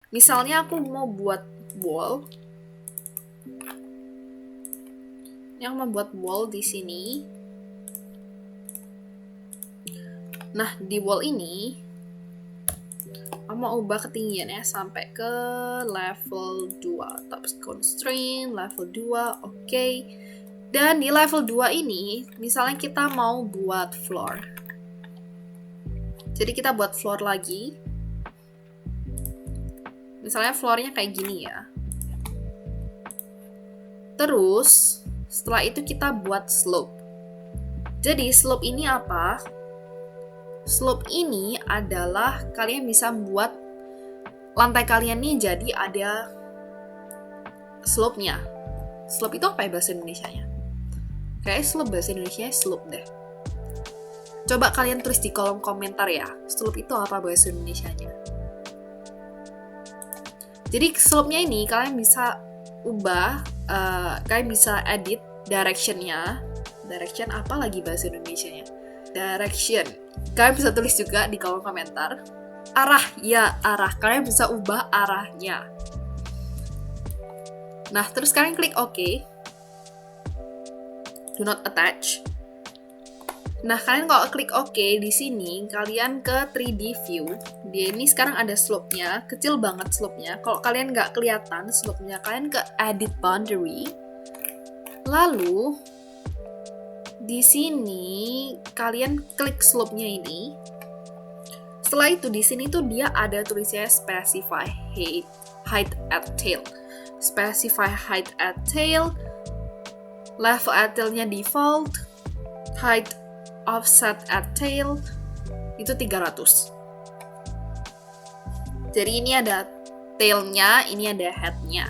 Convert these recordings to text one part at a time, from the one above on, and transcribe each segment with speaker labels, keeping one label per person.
Speaker 1: Misalnya aku mau buat wall. Yang membuat wall di sini. Nah, di wall ini aku mau ubah ketinggiannya sampai ke level 2. Top constraint level 2. Oke. Dan di level 2 ini, misalnya kita mau buat floor. Jadi kita buat floor lagi. Misalnya floornya kayak gini ya. Terus, setelah itu kita buat slope. Jadi slope ini apa? Slope ini adalah kalian bisa buat lantai kalian nih jadi ada slope-nya. Slope itu apa ya bahasa Indonesianya? Kayak slope bahasa Indonesianya slope deh. Coba kalian tulis di kolom komentar ya. Slope itu apa bahasa Indonesianya? Jadi slope-nya ini kalian bisa ubah, kalian bisa edit direction-nya. Direction apa lagi bahasa Indonesianya? Direction. Kalian bisa tulis juga di kolom komentar. Arah, ya arah. Kalian bisa ubah arahnya. Nah, terus kalian klik OK. Do not attach. Nah, kalian kalau klik OK di sini, kalian ke 3D view. Dia ini sekarang ada slope-nya, kecil banget slope-nya. Kalau kalian nggak kelihatan slope-nya, kalian ke edit boundary. Lalu di sini kalian klik slope-nya ini. Setelah itu di sini tuh dia ada tulisnya specify height at tail. Specify height at tail. Level at tail-nya default. Height offset at tail itu 300. Jadi ini ada tail-nya, ini ada head-nya.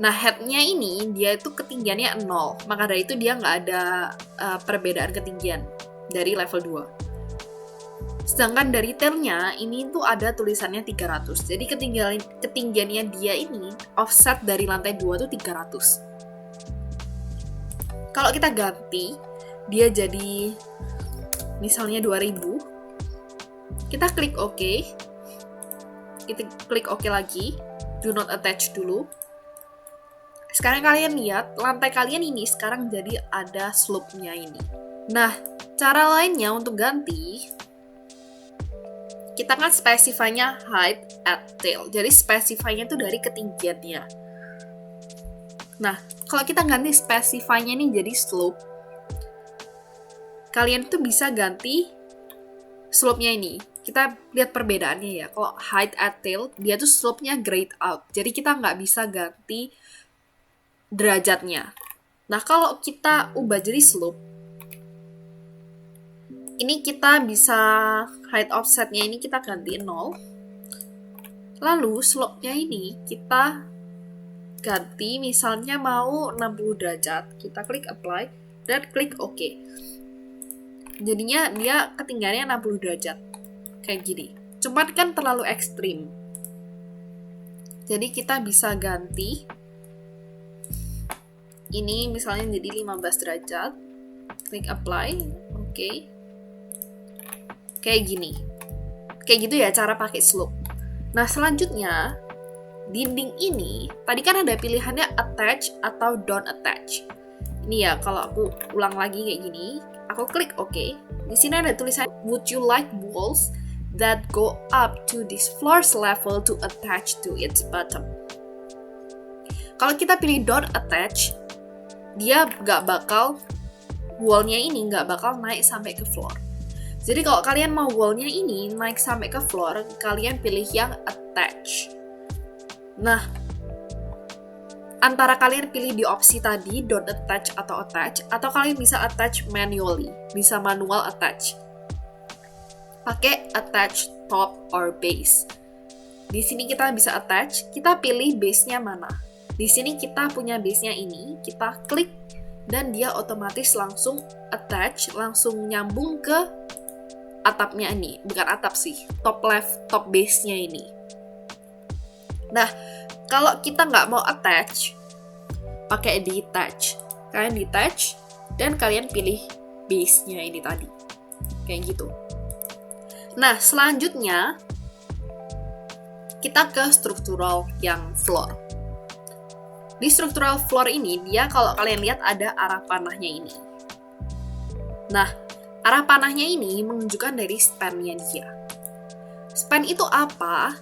Speaker 1: Nah, head-nya ini dia itu ketinggiannya 0. Maka dari itu dia nggak ada perbedaan ketinggian dari level 2. Sedangkan dari tail-nya ini tuh ada tulisannya 300. Jadi ketinggiannya dia ini offset dari lantai 2 tuh 300. Kalau kita ganti dia jadi misalnya 2000, kita klik OK. Kita klik OK lagi, do not attach dulu. Sekarang kalian lihat lantai kalian ini sekarang jadi ada slope-nya ini. Nah, cara lainnya untuk ganti, kita kan specify-nya height at tail. Jadi specify-nya itu dari ketinggiannya. Nah, kalau kita ganti specify-nya ini jadi slope, kalian tuh bisa ganti slope-nya ini. Kita lihat perbedaannya ya. Kalau height at tail, dia tuh slope-nya grayed out. Jadi kita nggak bisa ganti derajatnya. Nah, kalau kita ubah jadi slope, ini kita bisa height offset-nya ini kita ganti 0. Lalu slope-nya ini kita ganti misalnya mau 60 derajat. Kita klik apply dan klik OK. Jadinya dia ketinggiannya 60 derajat. Kayak gini. Cuman kan terlalu ekstrim. Jadi kita bisa ganti. Ini misalnya jadi 15 derajat. Klik apply. Oke. Kayak gini. Kayak gitu ya cara pakai slope. Nah, selanjutnya dinding ini tadi kan ada pilihannya attach atau don't attach. Ini ya kalau aku ulang lagi kayak gini. Aku klik OK. Di sini ada tulisan, would you like walls that go up to this floor's level to attach to its bottom? Kalau kita pilih don't attach, dia nggak bakal, wall-nya ini nggak bakal naik sampai ke floor. Jadi kalau kalian mau wall-nya ini naik sampai ke floor, kalian pilih yang attach. Nah, antara kalian pilih di opsi tadi, don't attach atau attach, atau kalian bisa attach manually, bisa manual attach. Pakai attach top or base. Di sini kita bisa attach, kita pilih base-nya mana. Di sini kita punya base-nya ini, kita klik, dan dia otomatis langsung attach, langsung nyambung ke atapnya ini. Bukan atap sih, top left, top base-nya ini. Nah, kalau kita nggak mau attach, pakai detach. Kalian detach, dan kalian pilih base-nya ini tadi. Kayak gitu. Nah, selanjutnya, kita ke structural yang floor. Di structural floor ini, dia kalau kalian lihat ada arah panahnya ini. Nah, arah panahnya ini menunjukkan dari span-nya dia. Span itu apa?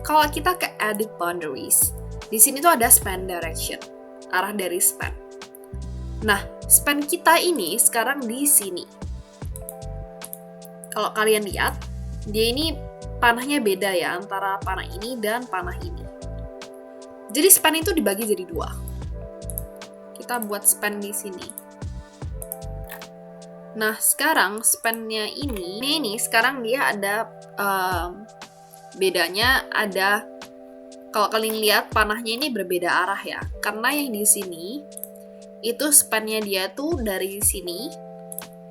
Speaker 1: Kalau kita ke edit boundaries, di sini tuh ada span direction, arah dari span. Nah, span kita ini sekarang di sini. Kalau kalian lihat, dia ini panahnya beda ya, antara panah ini dan panah ini. Jadi span itu dibagi jadi dua. Kita buat span di sini. Nah, sekarang span-nya ini sekarang dia ada bedanya ada, kalau kalian lihat panahnya ini berbeda arah ya. Karena yang di sini itu span-nya dia tuh dari sini,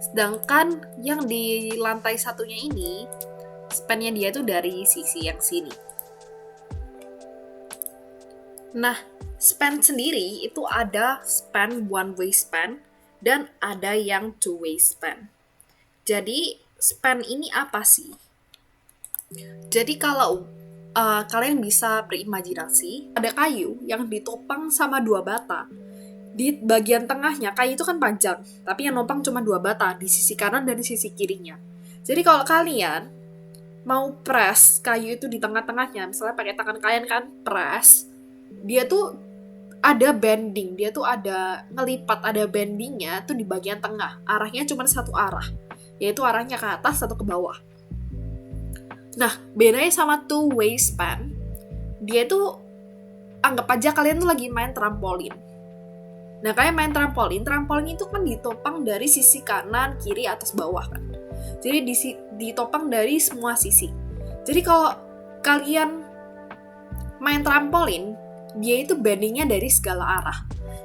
Speaker 1: sedangkan yang di lantai satunya ini span-nya dia tuh dari sisi yang sini. Nah, span sendiri itu ada span one way span dan ada yang two way span. Jadi span ini apa sih? Jadi kalau kalian bisa berimajinasi, ada kayu yang ditopang sama dua bata. Di bagian tengahnya, kayu itu kan panjang, tapi yang nopang cuma dua bata, di sisi kanan dan di sisi kirinya. Jadi kalau kalian mau press kayu itu di tengah-tengahnya, misalnya pakai tangan kalian kan press, dia tuh ada bending, dia tuh ada ngelipat, ada bendingnya tuh di bagian tengah. Arahnya cuma satu arah, yaitu arahnya ke atas atau ke bawah. Nah, bedanya sama two way span, dia tuh anggap aja kalian tuh lagi main trampolin. Nah, kayak main trampolin itu kan ditopang dari sisi kanan, kiri, atas, bawah kan. Jadi ditopang dari semua sisi. Jadi kalau kalian main trampolin, dia itu bendingnya dari segala arah.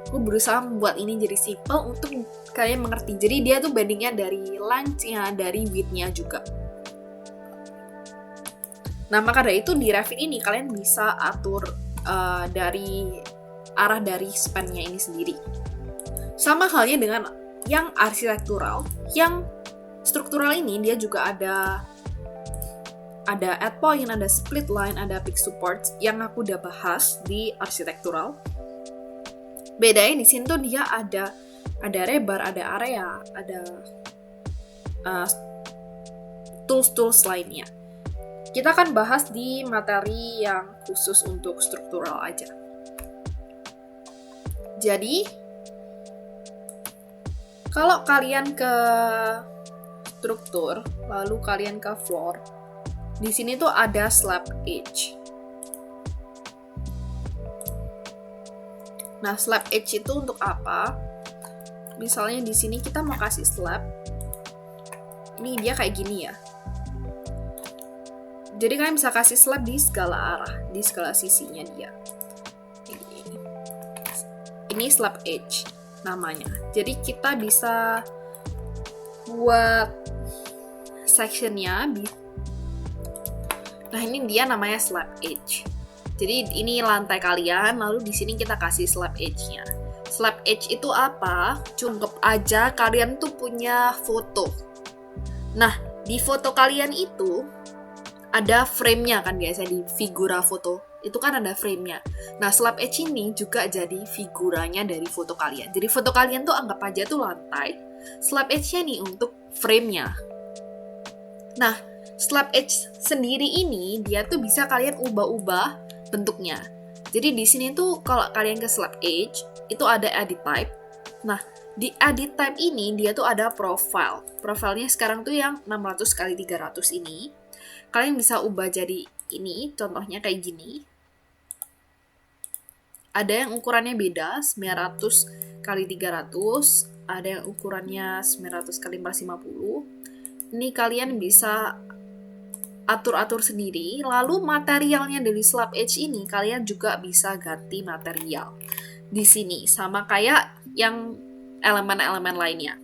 Speaker 1: Aku berusaha membuat ini jadi simple untuk kalian mengerti. Jadi dia tuh bendingnya dari length-nya, dari width-nya juga. Nah, maka dari itu di Revit ini kalian bisa atur dari arah dari span-nya ini sendiri. Sama halnya dengan yang arsitektural. Yang struktural ini dia juga ada add point, ada split line, ada fixed supports yang aku udah bahas di arsitektural. Bedanya di sini tuh dia ada rebar, ada area, ada tools lainnya. Kita akan bahas di materi yang khusus untuk struktural aja. Jadi, kalau kalian ke struktur, lalu kalian ke floor, di sini tuh ada slab edge. Nah, slab edge itu untuk apa? Misalnya di sini kita mau kasih slab. Ini dia kayak gini ya. Jadi kalian bisa kasih slab di segala arah, di segala sisinya dia. Ini slab edge namanya. Jadi kita bisa buat sectionnya. Nah, ini dia namanya slab edge. Jadi ini lantai kalian, lalu di sini kita kasih slab edge-nya. Slab edge itu apa? Cukup aja kalian tuh punya foto. Nah, di foto kalian itu ada frame-nya kan biasa di figura foto. Itu kan ada frame-nya. Nah, slab edge ini juga jadi figuranya dari foto kalian. Jadi foto kalian tuh anggap aja tuh lantai. Slab edge-nya nih untuk frame-nya. Nah, slab edge sendiri ini dia tuh bisa kalian ubah-ubah bentuknya. Jadi di sini tuh kalau kalian ke slab edge itu ada edit type. Nah, di edit type ini dia tuh ada profile. Profilnya sekarang tuh yang 600x300 ini. Kalian bisa ubah jadi ini, contohnya kayak gini. Ada yang ukurannya beda, 900x300, ada yang ukurannya 900x450. Ini kalian bisa atur-atur sendiri. Lalu materialnya dari slab edge ini kalian juga bisa ganti material di sini, sama kayak yang elemen-elemen lainnya.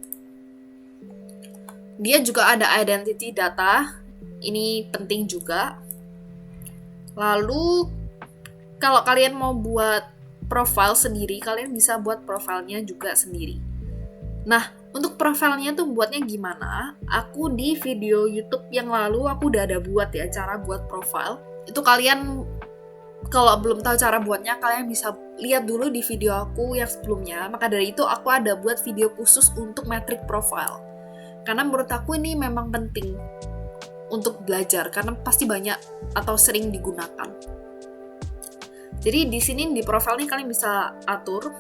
Speaker 1: Dia juga ada identity data, ini penting juga. Lalu kalau kalian mau buat profile sendiri, kalian bisa buat profilnya juga sendiri. Nah, untuk profilnya tuh buatnya gimana? Aku di video YouTube yang lalu aku udah ada buat ya cara buat profile. Itu kalian kalau belum tahu cara buatnya, kalian bisa lihat dulu di video aku yang sebelumnya. Maka dari itu aku ada buat video khusus untuk metric profile. Karena menurut aku ini memang penting untuk belajar, karena pasti banyak atau sering digunakan. Jadi di sini di profile ini kalian bisa atur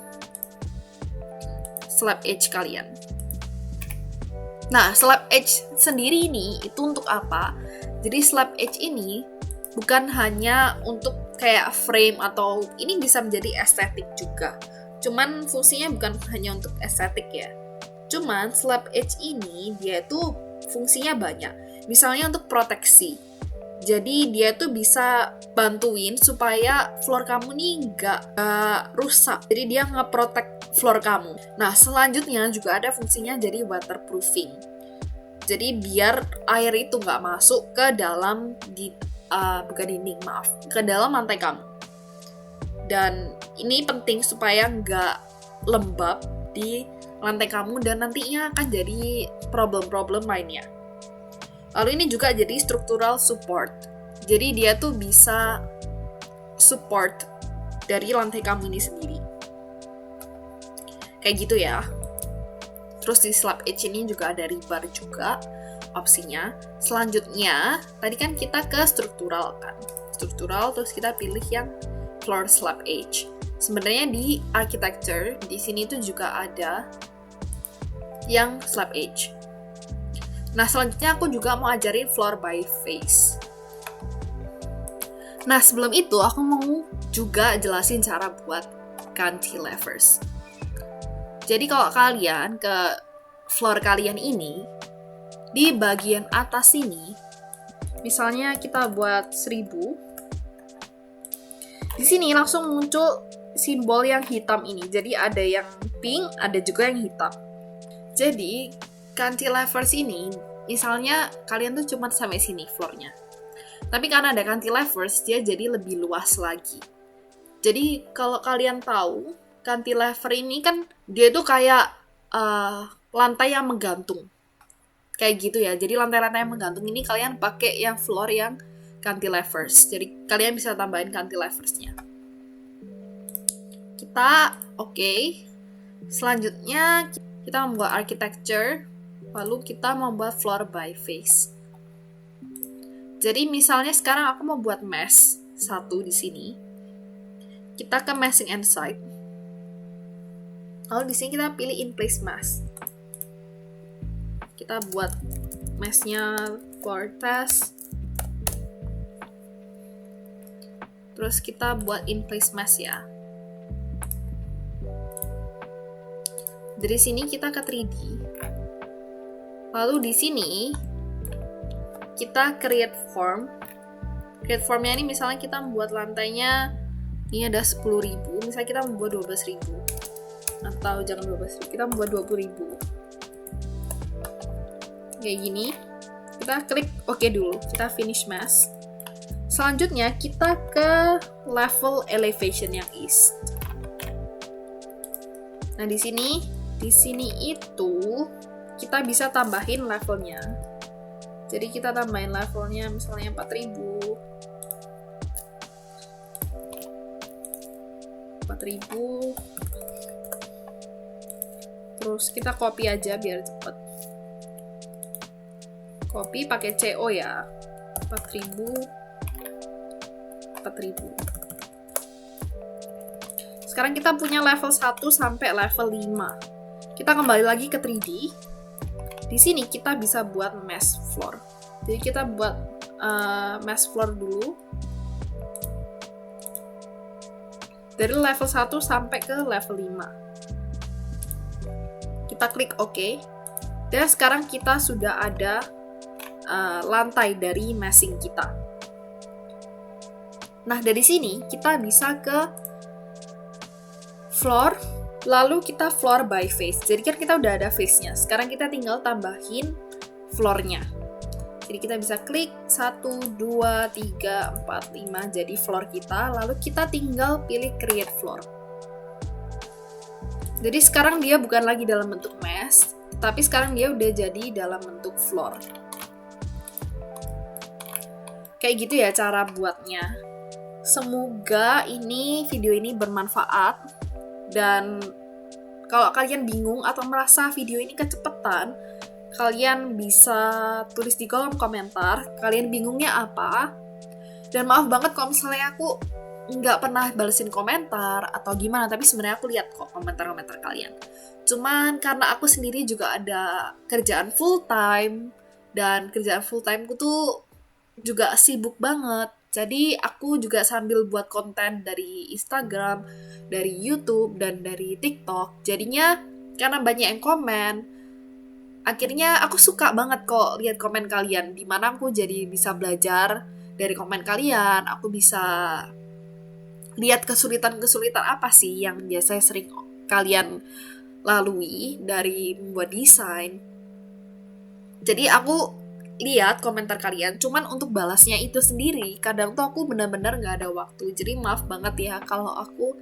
Speaker 1: slab edge kalian. Nah, slab edge sendiri ini itu untuk apa? Jadi slab edge ini bukan hanya untuk kayak frame, atau ini bisa menjadi estetik juga. Cuman fungsinya bukan hanya untuk estetik ya. Cuman slab edge ini dia tuh fungsinya banyak. Misalnya untuk proteksi. Jadi dia tuh bisa bantuin supaya floor kamu nih nggak rusak. Jadi dia nge-protect floor kamu. Nah, selanjutnya juga ada fungsinya jadi waterproofing. Jadi biar air itu nggak masuk ke dalam bukan dinding, maaf, ke dalam lantai kamu. Dan ini penting supaya nggak lembab di lantai kamu dan nantinya akan jadi problem-problem lainnya. Lalu ini juga jadi structural support. Jadi dia tuh bisa support dari lantai kamu ini sendiri. Kayak gitu ya. Terus di slab edge ini juga ada rebar juga opsinya. Selanjutnya, tadi kan kita ke struktural kan. Struktural, terus kita pilih yang floor slab edge. Sebenarnya di architecture, di sini tuh juga ada yang slab edge. Nah, selanjutnya aku juga mau ajarin floor by face. Nah, sebelum itu aku mau juga jelasin cara buat cantilevers. Jadi kalau kalian ke floor kalian ini, di bagian atas sini, misalnya kita buat 1000, di sini langsung muncul simbol yang hitam ini. Jadi ada yang pink, ada juga yang hitam. Jadi cantilevers ini, misalnya kalian tuh cuma sampai sini floornya. Tapi karena ada cantilevers, dia jadi lebih luas lagi. Jadi kalau kalian tahu, cantilever ini kan dia tuh kayak lantai yang menggantung. Kayak gitu ya. Jadi lantai-lantai yang menggantung ini kalian pakai yang floor yang cantilevers. Jadi kalian bisa tambahin cantileversnya. Kita oke. Selanjutnya kita membuat architecture. Lalu kita membuat floor by face. Jadi misalnya sekarang aku mau buat mesh 1 di sini. Kita ke meshing and side. Lalu di sini kita pilih in place mesh. Kita buat meshnya floor test. Terus kita buat in place mesh ya. Dari sini kita ke 3D. Lalu di sini kita create form. Create formnya ini misalnya kita membuat lantainya ini ada 10.000, misalnya kita membuat 12.000. Atau jangan 12.000, kita membuat 20.000. Kayak gini. Kita klik OK dulu, kita finish mesh. Selanjutnya kita ke level elevation yang east. Nah, di sini itu kita bisa tambahin levelnya. Jadi kita tambahin levelnya misalnya 4.000. Terus kita copy aja biar cepet. Copy pakai CO ya. 4.000. Sekarang kita punya level 1 sampai level 5. Kita kembali lagi ke 3D. Di sini kita bisa buat mesh floor. Jadi kita buat mesh floor dulu. Dari level 1 sampai ke level 5. Kita klik OK. Dan sekarang kita sudah ada lantai dari meshing kita. Nah, dari sini kita bisa ke floor, lalu kita floor by face. Jadi kan kita udah ada face-nya. Sekarang kita tinggal tambahin floor-nya. Jadi kita bisa klik 1, 2, 3, 4, 5 jadi floor kita. Lalu kita tinggal pilih create floor. Jadi sekarang dia bukan lagi dalam bentuk mesh, tapi sekarang dia udah jadi dalam bentuk floor. Kayak gitu ya cara buatnya. Semoga video ini bermanfaat, dan kalau kalian bingung atau merasa video ini kecepatan, kalian bisa tulis di kolom komentar kalian bingungnya apa. Dan maaf banget kalau misalnya aku nggak pernah balesin komentar atau gimana, tapi sebenarnya aku lihat kok komentar-komentar kalian. Cuman karena aku sendiri juga ada kerjaan full time, dan kerjaan full time ku tuh juga sibuk banget. Jadi aku juga sambil buat konten dari Instagram, dari YouTube, dan dari TikTok. Jadinya karena banyak yang komen, akhirnya aku suka banget kok lihat komen kalian. Dimana aku jadi bisa belajar dari komen kalian. Aku bisa lihat kesulitan-kesulitan apa sih yang biasanya sering kalian lalui dari membuat desain. Jadi aku lihat komentar kalian, cuman untuk balasnya itu sendiri kadang tuh aku benar-benar nggak ada waktu. Jadi maaf banget ya kalau aku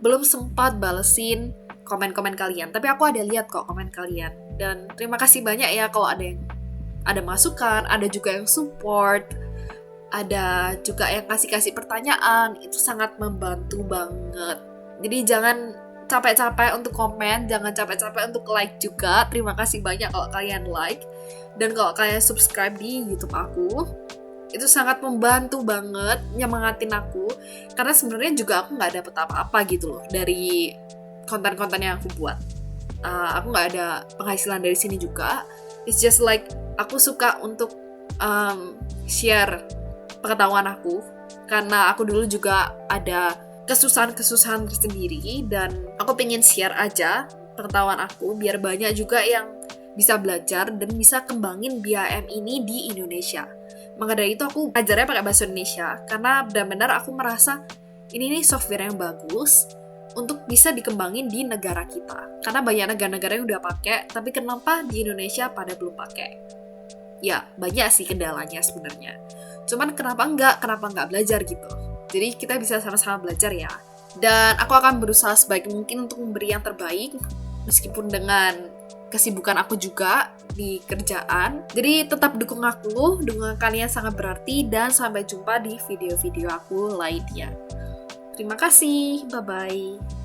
Speaker 1: belum sempat balesin komen-komen kalian, tapi aku ada lihat kok komen kalian. Dan terima kasih banyak ya kalau ada masukan, ada juga yang support, ada juga yang kasih pertanyaan. Itu sangat membantu banget. Jadi jangan capek-capek untuk komen, jangan capek-capek untuk like juga. Terima kasih banyak kalau kalian like. Dan kalau kalian subscribe di YouTube aku, itu sangat membantu banget, nyemangatin aku. Karena sebenarnya juga aku nggak dapet apa-apa gitu loh dari konten-konten yang aku buat. Aku nggak ada penghasilan dari sini juga. It's just like aku suka untuk share pengetahuan aku. Karena aku dulu juga ada kesusahan-kesusahan tersendiri, dan aku pengen share aja pengetahuan aku biar banyak juga yang bisa belajar dan bisa kembangin BIM ini di Indonesia. Maka dari itu aku ajarnya pakai bahasa Indonesia, karena benar-benar aku merasa ini nih software yang bagus untuk bisa dikembangin di negara kita. Karena banyak negara-negara yang udah pakai, tapi kenapa di Indonesia pada belum pakai? Ya, banyak sih kendalanya sebenarnya. Cuman kenapa nggak belajar gitu? Jadi kita bisa sama-sama belajar ya. Dan aku akan berusaha sebaik mungkin untuk memberi yang terbaik, meskipun dengan kesibukan aku juga di kerjaan. Jadi tetap dukung aku, dukungan kalian sangat berarti, dan sampai jumpa di video-video aku lainnya. Terima kasih, bye-bye.